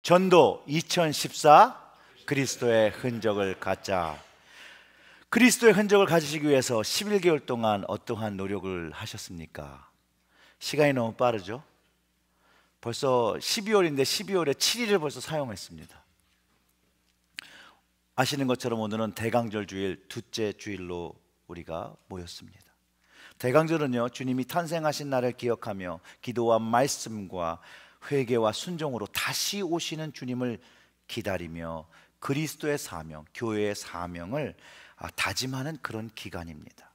전도 2014 그리스도의 흔적을 갖자. 그리스도의 흔적을 가지시기 위해서 11개월 동안 어떠한 노력을 하셨습니까? 시간이 너무 빠르죠? 벌써 12월인데 12월에 7일을 벌써 사용했습니다. 아시는 것처럼 오늘은 대강절 주일 둘째 주일로 우리가 모였습니다. 대강절은요, 주님이 탄생하신 날을 기억하며 기도와 말씀과 회개와 순종으로 다시 오시는 주님을 기다리며 그리스도의 사명, 교회의 사명을 다짐하는 그런 기간입니다.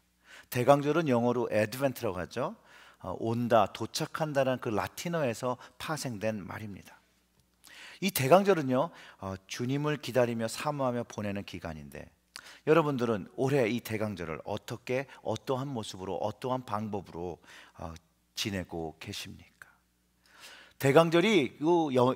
대강절은 영어로 애드벤트라고 하죠. 온다, 도착한다는 그 라틴어에서 파생된 말입니다. 이 대강절은요, 주님을 기다리며 사모하며 보내는 기간인데, 여러분들은 올해 이 대강절을 어떻게, 어떠한 모습으로, 어떠한 방법으로 지내고 계십니까? 대강절이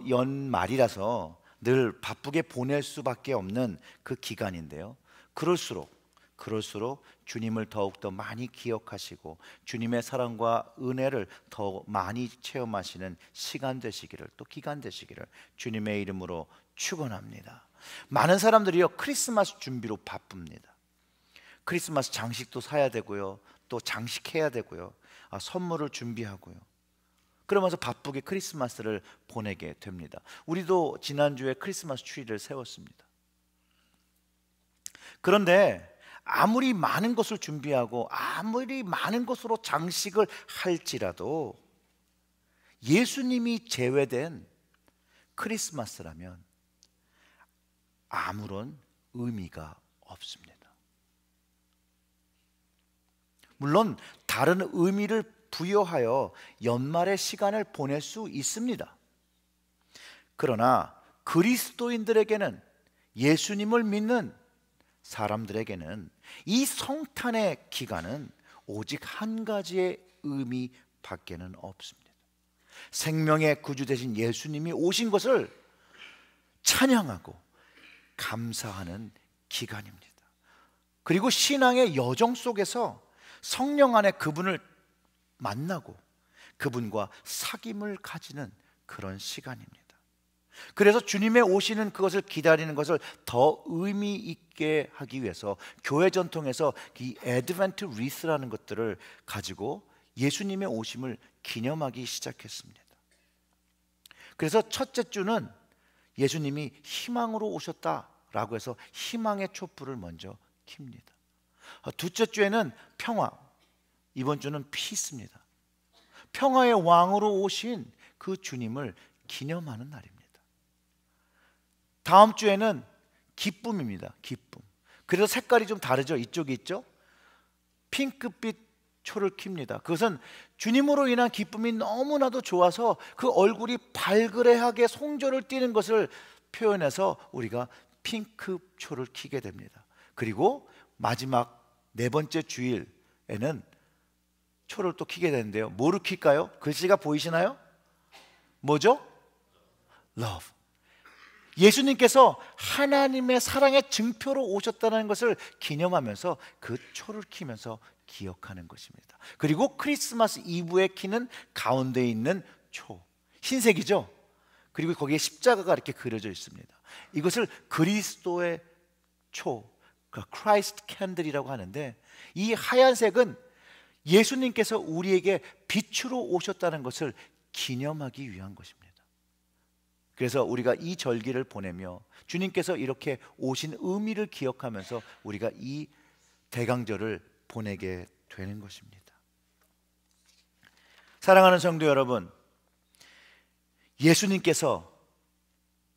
연말이라서 늘 바쁘게 보낼 수밖에 없는 그 기간인데요, 그럴수록 주님을 더욱더 많이 기억하시고 주님의 사랑과 은혜를 더 많이 체험하시는 시간 되시기를, 또 기간 되시기를 주님의 이름으로 축원합니다. 많은 사람들이요, 크리스마스 준비로 바쁩니다. 크리스마스 장식도 사야 되고요, 또 장식해야 되고요, 선물을 준비하고요, 그러면서 바쁘게 크리스마스를 보내게 됩니다. 우리도 지난주에 크리스마스 트리를 세웠습니다. 그런데 아무리 많은 것을 준비하고 아무리 많은 것으로 장식을 할지라도 예수님이 제외된 크리스마스라면 아무런 의미가 없습니다. 물론 다른 의미를 부여하여 연말의 시간을 보낼 수 있습니다. 그러나 그리스도인들에게는, 예수님을 믿는 사람들에게는 이 성탄의 기간은 오직 한 가지의 의미밖에는 없습니다. 생명의 구주 되신 예수님이 오신 것을 찬양하고 감사하는 기간입니다. 그리고 신앙의 여정 속에서 성령 안에 그분을 만나고 그분과 사귐을 가지는 그런 시간입니다. 그래서 주님의 오시는 그것을 기다리는 것을 더 의미 있게 하기 위해서 교회 전통에서 이 애드벤트 리스라는 것들을 가지고 예수님의 오심을 기념하기 시작했습니다. 그래서 첫째 주는 예수님이 희망으로 오셨다라고 해서 희망의 촛불을 먼저 킵니다. 둘째 주에는 평화, 이번 주는 피스입니다. 평화의 왕으로 오신 그 주님을 기념하는 날입니다. 다음 주에는 기쁨입니다. 기쁨. 그래서 색깔이 좀 다르죠. 이쪽이 있죠. 핑크빛 초를 킵니다. 그것은 주님으로 인한 기쁨이 너무나도 좋아서 그 얼굴이 발그레하게 송조를 띠는 것을 표현해서 우리가 핑크 초를 켜게 됩니다. 그리고 마지막 네 번째 주일에는 초를 또 켜게 되는데요, 뭐를 킬까요? 글씨가 보이시나요? 뭐죠? Love. 예수님께서 하나님의 사랑의 증표로 오셨다는 것을 기념하면서 그 초를 켜면서 기억하는 것입니다. 그리고 크리스마스 이브에 켜는 가운데 있는 초, 흰색이죠? 그리고 거기에 십자가가 이렇게 그려져 있습니다. 이것을 그리스도의 초, 크라이스트 캔들이라고 하는데, 이 하얀색은 예수님께서 우리에게 빛으로 오셨다는 것을 기념하기 위한 것입니다. 그래서 우리가 이 절기를 보내며 주님께서 이렇게 오신 의미를 기억하면서 우리가 이 대강절을 보내게 되는 것입니다. 사랑하는 성도 여러분, 예수님께서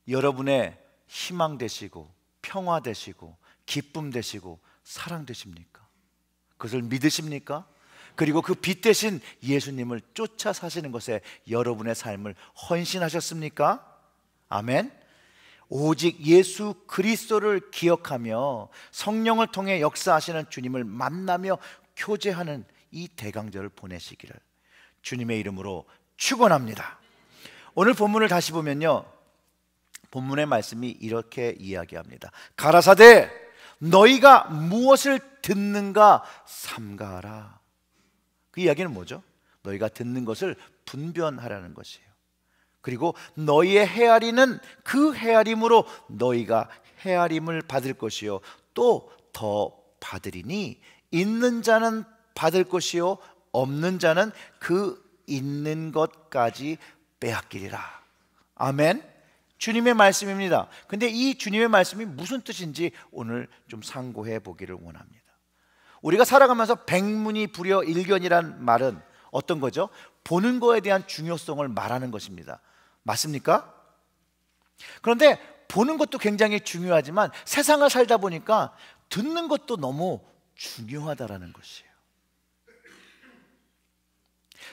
여러분의 희망 되시고 평화 되시고 기쁨 되시고 사랑 되십니까? 그것을 믿으십니까? 그리고 그 빛 대신 예수님을 쫓아 사시는 것에 여러분의 삶을 헌신하셨습니까? 아멘. 오직 예수 그리스도를 기억하며 성령을 통해 역사하시는 주님을 만나며 교제하는 이 대강절을 보내시기를 주님의 이름으로 축원합니다. 오늘 본문을 다시 보면요, 본문의 말씀이 이렇게 이야기합니다. 가라사대 너희가 무엇을 듣는가 삼가하라. 그 이야기는 뭐죠? 너희가 듣는 것을 분별하라는 것이에요. 그리고 너희의 헤아리는 그 헤아림으로 너희가 헤아림을 받을 것이요 또 더 받으리니 있는 자는 받을 것이요 없는 자는 그 있는 것까지 빼앗기리라. 아멘. 주님의 말씀입니다. 근데 이 주님의 말씀이 무슨 뜻인지 오늘 좀 상고해 보기를 원합니다. 우리가 살아가면서 백문이 불여 일견이란 말은 어떤 거죠? 보는 거에 대한 중요성을 말하는 것입니다. 맞습니까? 그런데 보는 것도 굉장히 중요하지만 세상을 살다 보니까 듣는 것도 너무 중요하다라는 것이에요.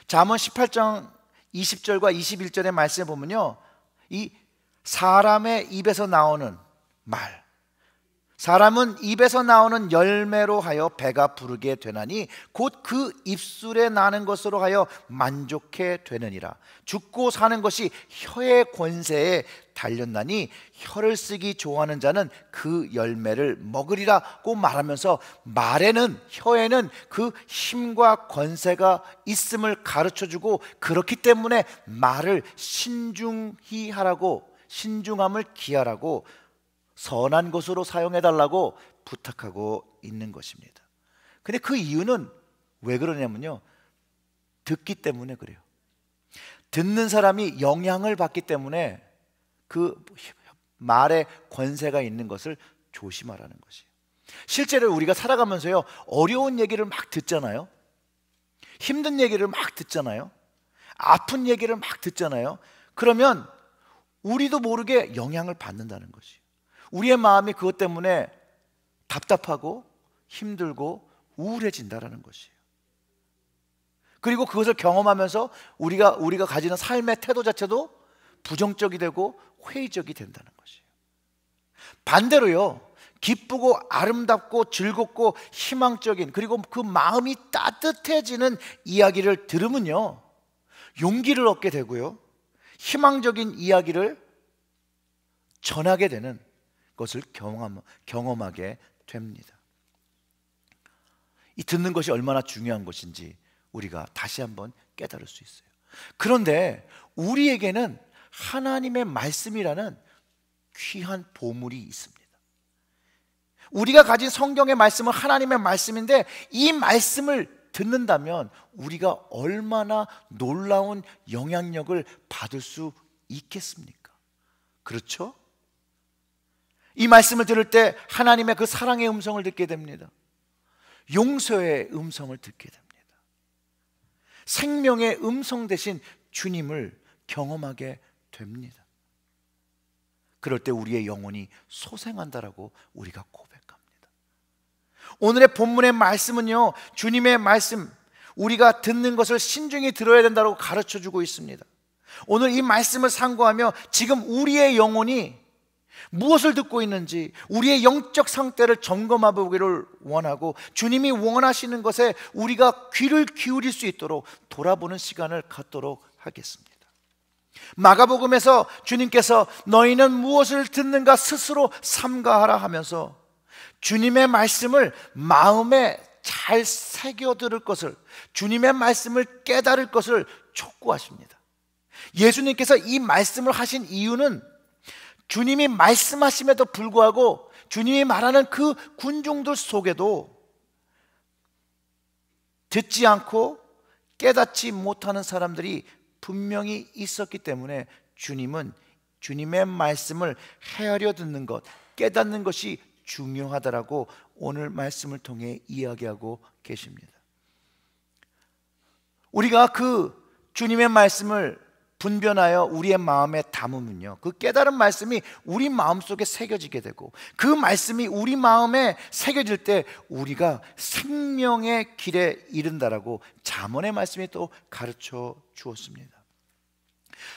잠언 18장 20절과 21절의 말씀에 보면요, 이 사람의 입에서 나오는 말, 사람은 입에서 나오는 열매로 하여 배가 부르게 되나니 곧 그 입술에 나는 것으로 하여 만족해 되느니라. 죽고 사는 것이 혀의 권세에 달렸나니 혀를 쓰기 좋아하는 자는 그 열매를 먹으리라고 말하면서 말에는, 혀에는 그 힘과 권세가 있음을 가르쳐주고, 그렇기 때문에 말을 신중히 하라고, 신중함을 기하라고, 선한 것으로 사용해달라고 부탁하고 있는 것입니다. 근데 그 이유는 왜 그러냐면요, 듣기 때문에 그래요. 듣는 사람이 영향을 받기 때문에 그 말에 권세가 있는 것을 조심하라는 것이에요. 실제로 우리가 살아가면서요, 어려운 얘기를 막 듣잖아요. 힘든 얘기를 막 듣잖아요. 아픈 얘기를 막 듣잖아요. 그러면 우리도 모르게 영향을 받는다는 것이에요. 우리의 마음이 그것 때문에 답답하고 힘들고 우울해진다는 것이에요. 그리고 그것을 경험하면서 우리가 가지는 삶의 태도 자체도 부정적이 되고 회의적이 된다는 것이에요. 반대로요, 기쁘고 아름답고 즐겁고 희망적인, 그리고 그 마음이 따뜻해지는 이야기를 들으면요, 용기를 얻게 되고요, 희망적인 이야기를 전하게 되는 것을 경험하게 됩니다. 이 듣는 것이 얼마나 중요한 것인지 우리가 다시 한번 깨달을 수 있어요. 그런데 우리에게는 하나님의 말씀이라는 귀한 보물이 있습니다. 우리가 가진 성경의 말씀은 하나님의 말씀인데, 이 말씀을 듣는다면 우리가 얼마나 놀라운 영향력을 받을 수 있겠습니까? 그렇죠? 이 말씀을 들을 때 하나님의 그 사랑의 음성을 듣게 됩니다. 용서의 음성을 듣게 됩니다. 생명의 음성 대신 주님을 경험하게 됩니다. 그럴 때 우리의 영혼이 소생한다라고 우리가 고백합니다. 오늘의 본문의 말씀은요, 주님의 말씀, 우리가 듣는 것을 신중히 들어야 된다고 가르쳐주고 있습니다. 오늘 이 말씀을 상고하며 지금 우리의 영혼이 무엇을 듣고 있는지, 우리의 영적 상태를 점검해 보기를 원하고, 주님이 원하시는 것에 우리가 귀를 기울일 수 있도록 돌아보는 시간을 갖도록 하겠습니다. 마가복음에서 주님께서 너희는 무엇을 듣는가 스스로 삼가하라 하면서 주님의 말씀을 마음에 잘 새겨들을 것을, 주님의 말씀을 깨달을 것을 촉구하십니다. 예수님께서 이 말씀을 하신 이유는 주님이 말씀하심에도 불구하고 주님이 말하는 그 군중들 속에도 듣지 않고 깨닫지 못하는 사람들이 분명히 있었기 때문에 주님은 주님의 말씀을 헤아려 듣는 것, 깨닫는 것이 중요하다라고 오늘 말씀을 통해 이야기하고 계십니다. 우리가 그 주님의 말씀을 분별하여 우리의 마음에 담으면요, 그 깨달은 말씀이 우리 마음속에 새겨지게 되고, 그 말씀이 우리 마음에 새겨질 때 우리가 생명의 길에 이른다라고 잠언의 말씀이 또 가르쳐 주었습니다.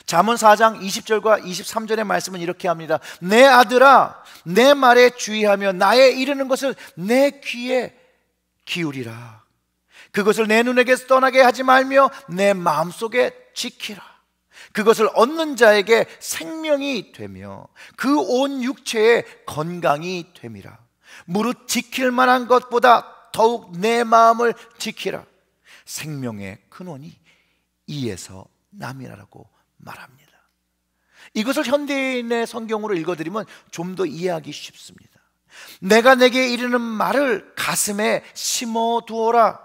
잠언 4장 20절과 23절의 말씀은 이렇게 합니다. 내 아들아, 내 말에 주의하며 나의 이르는 것을 내 귀에 기울이라. 그것을 내 눈에게서 떠나게 하지 말며 내 마음속에 지키라. 그것을 얻는 자에게 생명이 되며 그 온 육체에 건강이 됨이라. 무릇 지킬 만한 것보다 더욱 내 마음을 지키라. 생명의 근원이 이에서 남이라고 말합니다. 이것을 현대인의 성경으로 읽어드리면 좀 더 이해하기 쉽습니다. 내가 내게 이르는 말을 가슴에 심어두어라.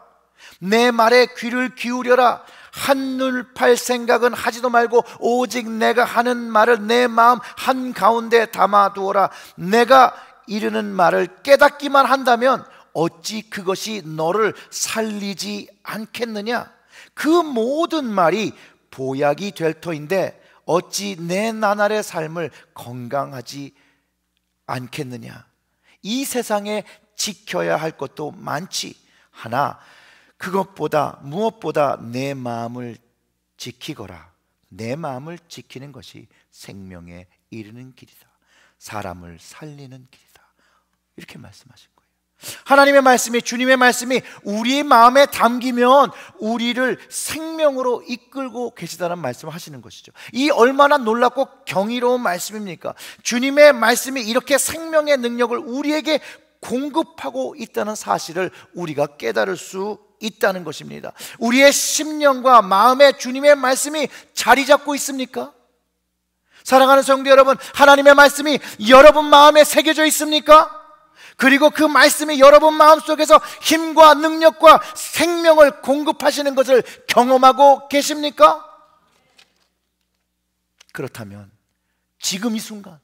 내 말에 귀를 기울여라. 한눈 팔 생각은 하지도 말고 오직 내가 하는 말을 내 마음 한가운데 담아두어라. 내가 이르는 말을 깨닫기만 한다면 어찌 그것이 너를 살리지 않겠느냐? 그 모든 말이 보약이 될 터인데 어찌 내 나날의 삶을 건강하지 않겠느냐? 이 세상에 지켜야 할 것도 많지. 하나 그것보다 무엇보다 내 마음을 지키거라. 내 마음을 지키는 것이 생명에 이르는 길이다. 사람을 살리는 길이다. 이렇게 말씀하신 거예요. 하나님의 말씀이, 주님의 말씀이 우리 마음에 담기면 우리를 생명으로 이끌고 계시다는 말씀을 하시는 것이죠. 이 얼마나 놀랍고 경이로운 말씀입니까? 주님의 말씀이 이렇게 생명의 능력을 우리에게 공급하고 있다는 사실을 우리가 깨달을 수 있다는 것입니다. 우리의 심령과 마음에 주님의 말씀이 자리 잡고 있습니까? 사랑하는 성도 여러분, 하나님의 말씀이 여러분 마음에 새겨져 있습니까? 그리고 그 말씀이 여러분 마음속에서 힘과 능력과 생명을 공급하시는 것을 경험하고 계십니까? 그렇다면 지금 이 순간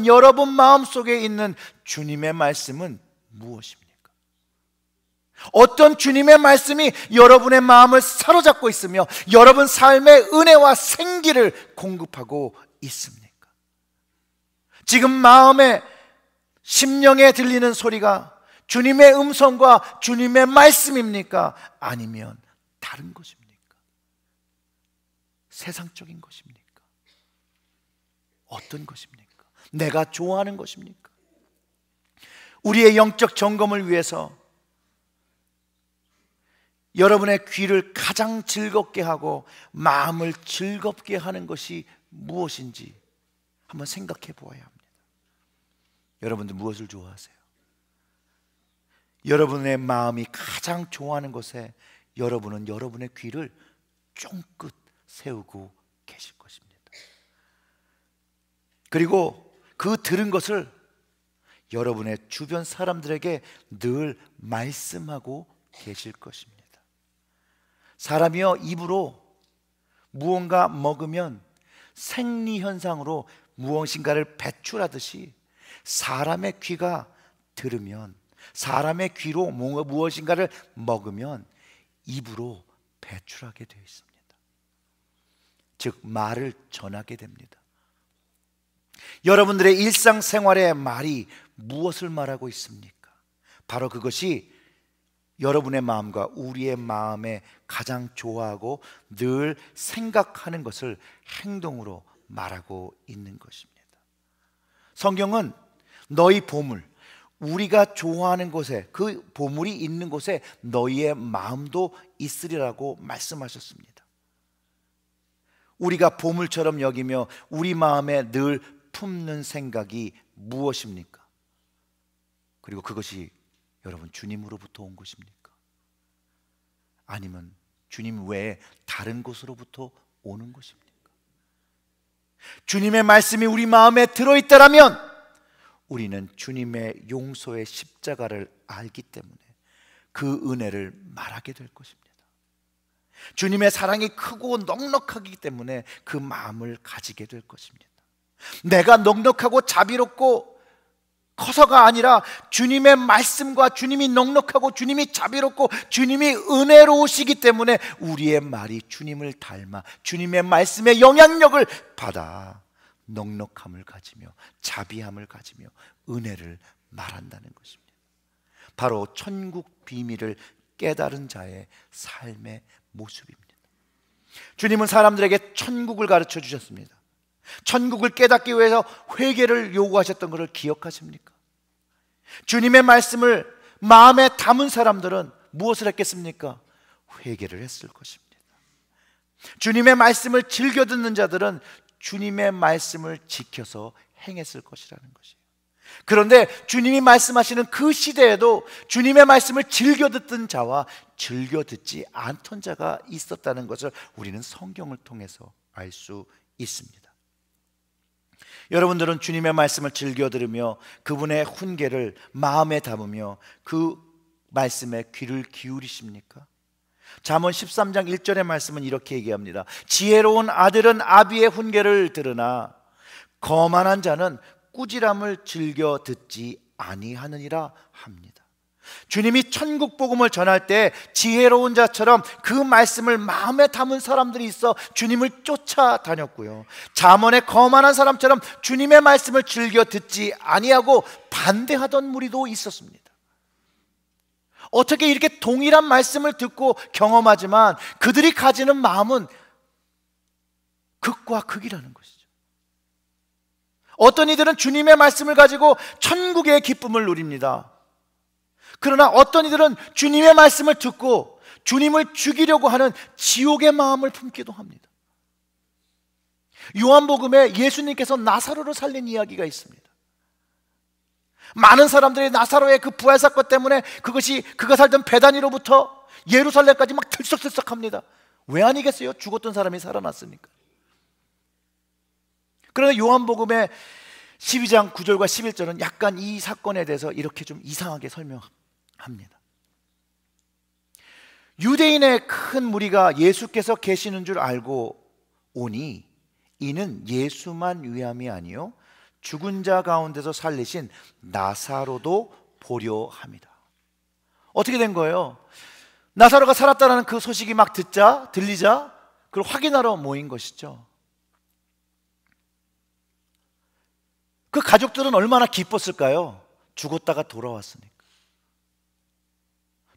여러분 마음속에 있는 주님의 말씀은 무엇입니까? 어떤 주님의 말씀이 여러분의 마음을 사로잡고 있으며 여러분 삶의 은혜와 생기를 공급하고 있습니까? 지금 마음에 심령에 들리는 소리가 주님의 음성과 주님의 말씀입니까? 아니면 다른 것입니까? 세상적인 것입니까? 어떤 것입니까? 내가 좋아하는 것입니까? 우리의 영적 점검을 위해서 여러분의 귀를 가장 즐겁게 하고 마음을 즐겁게 하는 것이 무엇인지 한번 생각해 보아야 합니다. 여러분들 무엇을 좋아하세요? 여러분의 마음이 가장 좋아하는 것에 여러분은 여러분의 귀를 쫑긋 세우고 계실 것입니다. 그리고 그 들은 것을 여러분의 주변 사람들에게 늘 말씀하고 계실 것입니다. 사람이요, 입으로 무언가 먹으면 생리현상으로 무엇인가를 배출하듯이 사람의 귀가 들으면, 사람의 귀로 무엇인가를 먹으면 입으로 배출하게 되어 있습니다. 즉 말을 전하게 됩니다. 여러분들의 일상생활의 말이 무엇을 말하고 있습니까? 바로 그것이 여러분의 마음과 우리의 마음에 가장 좋아하고 늘 생각하는 것을 행동으로 말하고 있는 것입니다. 성경은 너희 보물, 우리가 좋아하는 곳에, 그 보물이 있는 곳에 너희의 마음도 있으리라고 말씀하셨습니다. 우리가 보물처럼 여기며 우리 마음에 늘 품는 생각이 무엇입니까? 그리고 그것이 여러분 주님으로부터 온 것입니까? 아니면 주님 외에 다른 곳으로부터 오는 것입니까? 주님의 말씀이 우리 마음에 들어있다라면 우리는 주님의 용서의 십자가를 알기 때문에 그 은혜를 말하게 될 것입니다. 주님의 사랑이 크고 넉넉하기 때문에 그 마음을 가지게 될 것입니다. 내가 넉넉하고 자비롭고 커서가 아니라 주님의 말씀과 주님이 넉넉하고 주님이 자비롭고 주님이 은혜로우시기 때문에 우리의 말이 주님을 닮아 주님의 말씀의 영향력을 받아 넉넉함을 가지며 자비함을 가지며 은혜를 말한다는 것입니다. 바로 천국 비밀을 깨달은 자의 삶의 모습입니다. 주님은 사람들에게 천국을 가르쳐 주셨습니다. 천국을 깨닫기 위해서 회개를 요구하셨던 것을 기억하십니까? 주님의 말씀을 마음에 담은 사람들은 무엇을 했겠습니까? 회개를 했을 것입니다. 주님의 말씀을 즐겨 듣는 자들은 주님의 말씀을 지켜서 행했을 것이라는 것이에요. 그런데 주님이 말씀하시는 그 시대에도 주님의 말씀을 즐겨 듣던 자와 즐겨 듣지 않던 자가 있었다는 것을 우리는 성경을 통해서 알 수 있습니다. 여러분들은 주님의 말씀을 즐겨 들으며 그분의 훈계를 마음에 담으며 그 말씀에 귀를 기울이십니까? 잠언 13장 1절의 말씀은 이렇게 얘기합니다. 지혜로운 아들은 아비의 훈계를 들으나 거만한 자는 꾸지람을 즐겨 듣지 아니하느니라 합니다. 주님이 천국 복음을 전할 때 지혜로운 자처럼 그 말씀을 마음에 담은 사람들이 있어 주님을 쫓아다녔고요, 잠언의 거만한 사람처럼 주님의 말씀을 즐겨 듣지 아니하고 반대하던 무리도 있었습니다. 어떻게 이렇게 동일한 말씀을 듣고 경험하지만 그들이 가지는 마음은 극과 극이라는 것이죠. 어떤 이들은 주님의 말씀을 가지고 천국의 기쁨을 누립니다. 그러나 어떤 이들은 주님의 말씀을 듣고 주님을 죽이려고 하는 지옥의 마음을 품기도 합니다. 요한복음에 예수님께서 나사로를 살린 이야기가 있습니다. 많은 사람들이 나사로의 그 부활 사건 때문에 그것이 그가 살던 베다니로부터 예루살렘까지 막 들썩들썩합니다. 왜 아니겠어요? 죽었던 사람이 살아났으니까. 그러나 요한복음의 12장 9절과 11절은 약간 이 사건에 대해서 이렇게 좀 이상하게 설명합니다. 유대인의 큰 무리가 예수께서 계시는 줄 알고 오니 이는 예수만 위함이 아니요 죽은 자 가운데서 살리신 나사로도 보려 함이다. 어떻게 된 거예요? 나사로가 살았다는 그 소식이 막 들리자 그걸 확인하러 모인 것이죠. 그 가족들은 얼마나 기뻤을까요? 죽었다가 돌아왔으니까.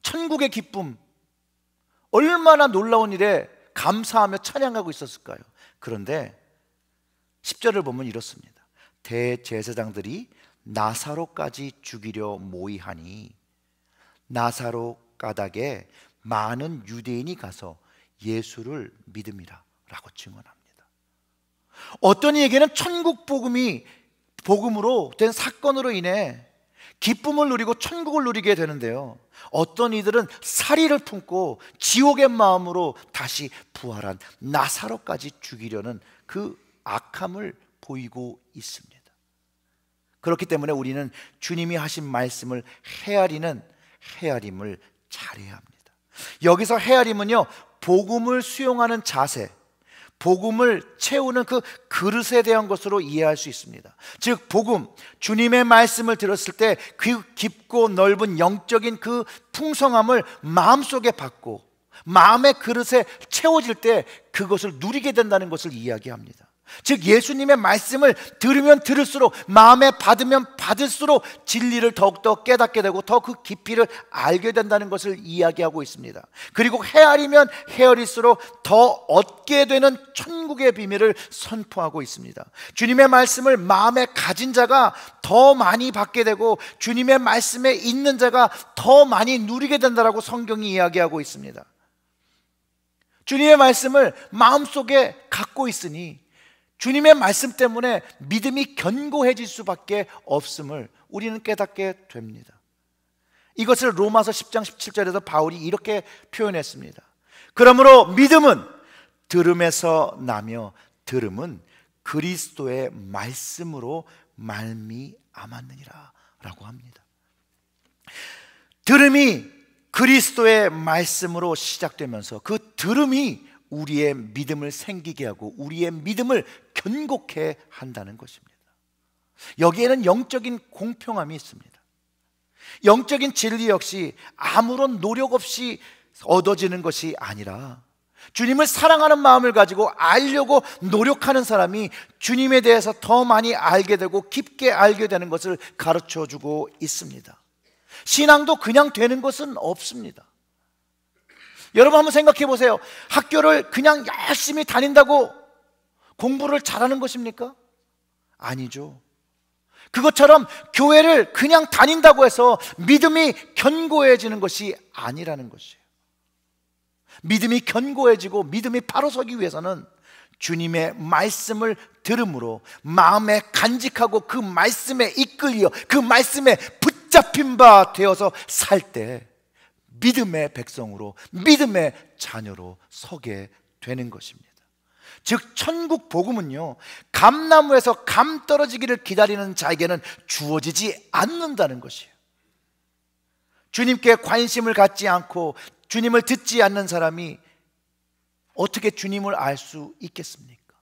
천국의 기쁨, 얼마나 놀라운 일에 감사하며 찬양하고 있었을까요? 그런데 10절을 보면 이렇습니다. 대제사장들이 나사로까지 죽이려 모의하니 나사로 가닥에 많은 유대인이 가서 예수를 믿음이라 라고 증언합니다. 어떤 이에게는 천국 복음으로 된 사건으로 인해 기쁨을 누리고 천국을 누리게 되는데요, 어떤 이들은 살이를 품고 지옥의 마음으로 다시 부활한 나사로까지 죽이려는 그 악함을 보이고 있습니다. 그렇기 때문에 우리는 주님이 하신 말씀을 헤아림을 잘해야 합니다. 여기서 헤아림은요, 복음을 수용하는 자세, 복음을 채우는 그 그릇에 대한 것으로 이해할 수 있습니다. 즉 복음, 주님의 말씀을 들었을 때 그 깊고 넓은 영적인 그 풍성함을 마음속에 받고 마음의 그릇에 채워질 때 그것을 누리게 된다는 것을 이야기합니다. 즉 예수님의 말씀을 들으면 들을수록, 마음에 받으면 받을수록 진리를 더욱더 깨닫게 되고 더 그 깊이를 알게 된다는 것을 이야기하고 있습니다. 그리고 헤아리면 헤아릴수록 더 얻게 되는 천국의 비밀을 선포하고 있습니다. 주님의 말씀을 마음에 가진 자가 더 많이 받게 되고 주님의 말씀에 있는 자가 더 많이 누리게 된다라고 성경이 이야기하고 있습니다. 주님의 말씀을 마음속에 갖고 있으니 주님의 말씀 때문에 믿음이 견고해질 수밖에 없음을 우리는 깨닫게 됩니다. 이것을 로마서 10장 17절에서 바울이 이렇게 표현했습니다. 그러므로 믿음은 들음에서 나며 들음은 그리스도의 말씀으로 말미암았느니라 라고 합니다. 들음이 그리스도의 말씀으로 시작되면서 그 들음이 우리의 믿음을 생기게 하고 우리의 믿음을 견고케 한다는 것입니다. 여기에는 영적인 공평함이 있습니다. 영적인 진리 역시 아무런 노력 없이 얻어지는 것이 아니라 주님을 사랑하는 마음을 가지고 알려고 노력하는 사람이 주님에 대해서 더 많이 알게 되고 깊게 알게 되는 것을 가르쳐주고 있습니다. 신앙도 그냥 되는 것은 없습니다. 여러분 한번 생각해 보세요. 학교를 그냥 열심히 다닌다고 공부를 잘하는 것입니까? 아니죠. 그것처럼 교회를 그냥 다닌다고 해서 믿음이 견고해지는 것이 아니라는 것이에요. 믿음이 견고해지고 믿음이 바로 서기 위해서는 주님의 말씀을 들음으로 마음에 간직하고 그 말씀에 이끌려 그 말씀에 붙잡힌 바 되어서 살 때 믿음의 백성으로, 믿음의 자녀로 서게 되는 것입니다. 즉 천국 복음은요, 감나무에서 감 떨어지기를 기다리는 자에게는 주어지지 않는다는 것이에요. 주님께 관심을 갖지 않고 주님을 듣지 않는 사람이 어떻게 주님을 알 수 있겠습니까?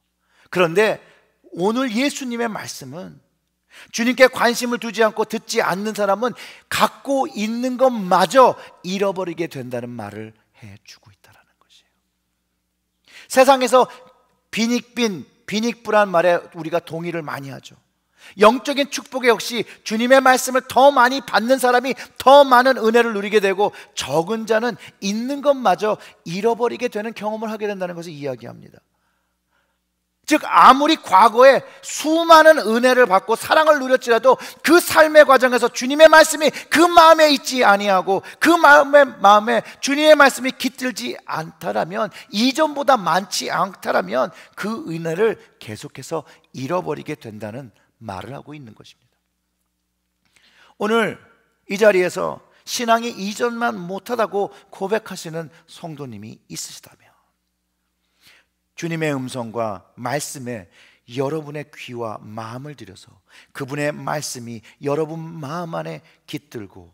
그런데 오늘 예수님의 말씀은 주님께 관심을 두지 않고 듣지 않는 사람은 갖고 있는 것마저 잃어버리게 된다는 말을 해주고 있다는 것이에요. 세상에서 빈익빈, 빈익부란 말에 우리가 동의를 많이 하죠. 영적인 축복에 역시 주님의 말씀을 더 많이 받는 사람이 더 많은 은혜를 누리게 되고, 적은 자는 있는 것마저 잃어버리게 되는 경험을 하게 된다는 것을 이야기합니다. 즉 아무리 과거에 수많은 은혜를 받고 사랑을 누렸지라도 그 삶의 과정에서 주님의 말씀이 그 마음에 있지 아니하고 그 마음에 주님의 말씀이 깃들지 않다라면, 이전보다 많지 않다라면 그 은혜를 계속해서 잃어버리게 된다는 말을 하고 있는 것입니다. 오늘 이 자리에서 신앙이 이전만 못하다고 고백하시는 성도님이 있으시다면, 주님의 음성과 말씀에 여러분의 귀와 마음을 들여서 그분의 말씀이 여러분 마음 안에 깃들고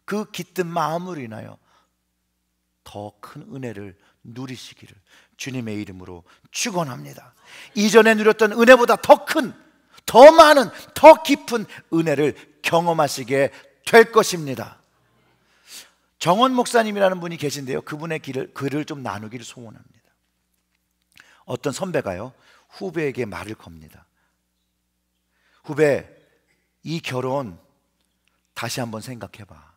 그 깃든 마음으로 인하여 더 큰 은혜를 누리시기를 주님의 이름으로 축원합니다. 이전에 누렸던 은혜보다 더 큰, 더 많은, 더 깊은 은혜를 경험하시게 될 것입니다. 정원 목사님이라는 분이 계신데요, 그분의 글을 좀 나누기를 소원합니다. 어떤 선배가요, 후배에게 말을 겁니다. 후배, 이 결혼 다시 한번 생각해봐.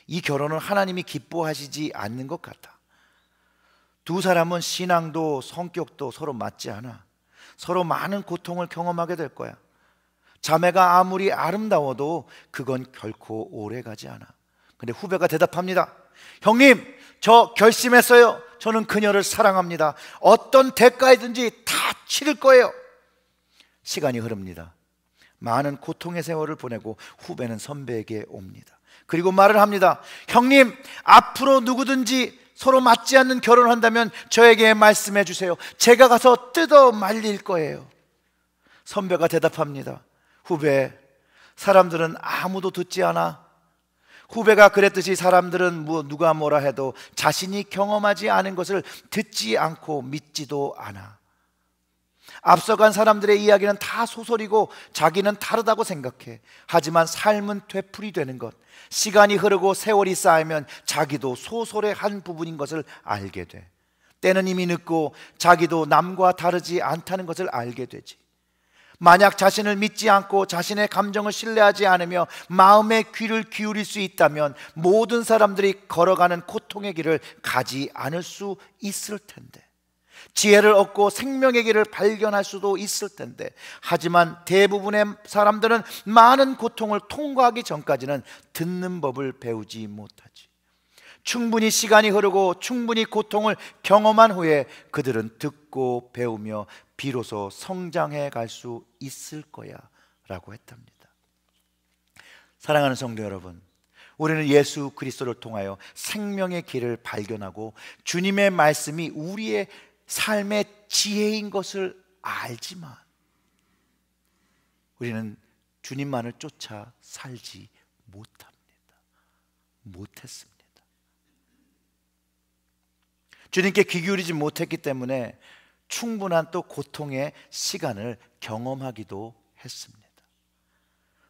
이 결혼은 하나님이 기뻐하시지 않는 것 같아. 두 사람은 신앙도 성격도 서로 맞지 않아. 서로 많은 고통을 경험하게 될 거야. 자매가 아무리 아름다워도 그건 결코 오래가지 않아. 근데 후배가 대답합니다. 형님, 저 결심했어요. 저는 그녀를 사랑합니다. 어떤 대가이든지 다 치를 거예요. 시간이 흐릅니다. 많은 고통의 세월을 보내고 후배는 선배에게 옵니다. 그리고 말을 합니다. 형님, 앞으로 누구든지 서로 맞지 않는 결혼을 한다면 저에게 말씀해 주세요. 제가 가서 뜯어 말릴 거예요. 선배가 대답합니다. 후배, 사람들은 아무도 듣지 않아. 후배가 그랬듯이 사람들은 누가 뭐라 해도 자신이 경험하지 않은 것을 듣지 않고 믿지도 않아. 앞서간 사람들의 이야기는 다 소설이고 자기는 다르다고 생각해. 하지만 삶은 되풀이 되는 것, 시간이 흐르고 세월이 쌓이면 자기도 소설의 한 부분인 것을 알게 돼. 때는 이미 늦고 자기도 남과 다르지 않다는 것을 알게 되지. 만약 자신을 믿지 않고 자신의 감정을 신뢰하지 않으며 마음의 귀를 기울일 수 있다면 모든 사람들이 걸어가는 고통의 길을 가지 않을 수 있을 텐데, 지혜를 얻고 생명의 길을 발견할 수도 있을 텐데, 하지만 대부분의 사람들은 많은 고통을 통과하기 전까지는 듣는 법을 배우지 못하지. 충분히 시간이 흐르고 충분히 고통을 경험한 후에 그들은 듣고 배우며 비로소 성장해 갈 수 있을 거야 라고 했답니다. 사랑하는 성도 여러분, 우리는 예수 그리스도를 통하여 생명의 길을 발견하고 주님의 말씀이 우리의 삶의 지혜인 것을 알지만 우리는 주님만을 쫓아 살지 못합니다. 못했습니다. 주님께 귀 기울이지 못했기 때문에 충분한 또 고통의 시간을 경험하기도 했습니다.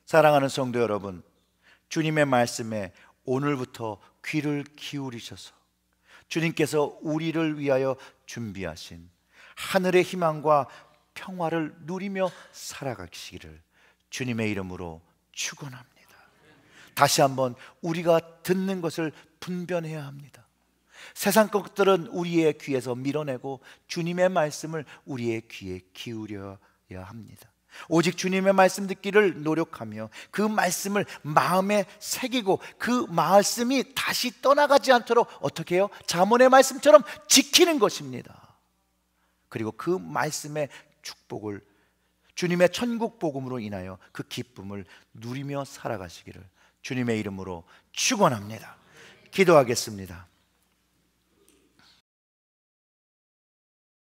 사랑하는 성도 여러분, 주님의 말씀에 오늘부터 귀를 기울이셔서 주님께서 우리를 위하여 준비하신 하늘의 희망과 평화를 누리며 살아가시기를 주님의 이름으로 축원합니다. 다시 한번 우리가 듣는 것을 분별해야 합니다. 세상 것들은 우리의 귀에서 밀어내고 주님의 말씀을 우리의 귀에 기울여야 합니다. 오직 주님의 말씀 듣기를 노력하며 그 말씀을 마음에 새기고 그 말씀이 다시 떠나가지 않도록 어떻게 해요? 잠언의 말씀처럼 지키는 것입니다. 그리고 그 말씀의 축복을, 주님의 천국 복음으로 인하여 그 기쁨을 누리며 살아가시기를 주님의 이름으로 축원합니다. 기도하겠습니다.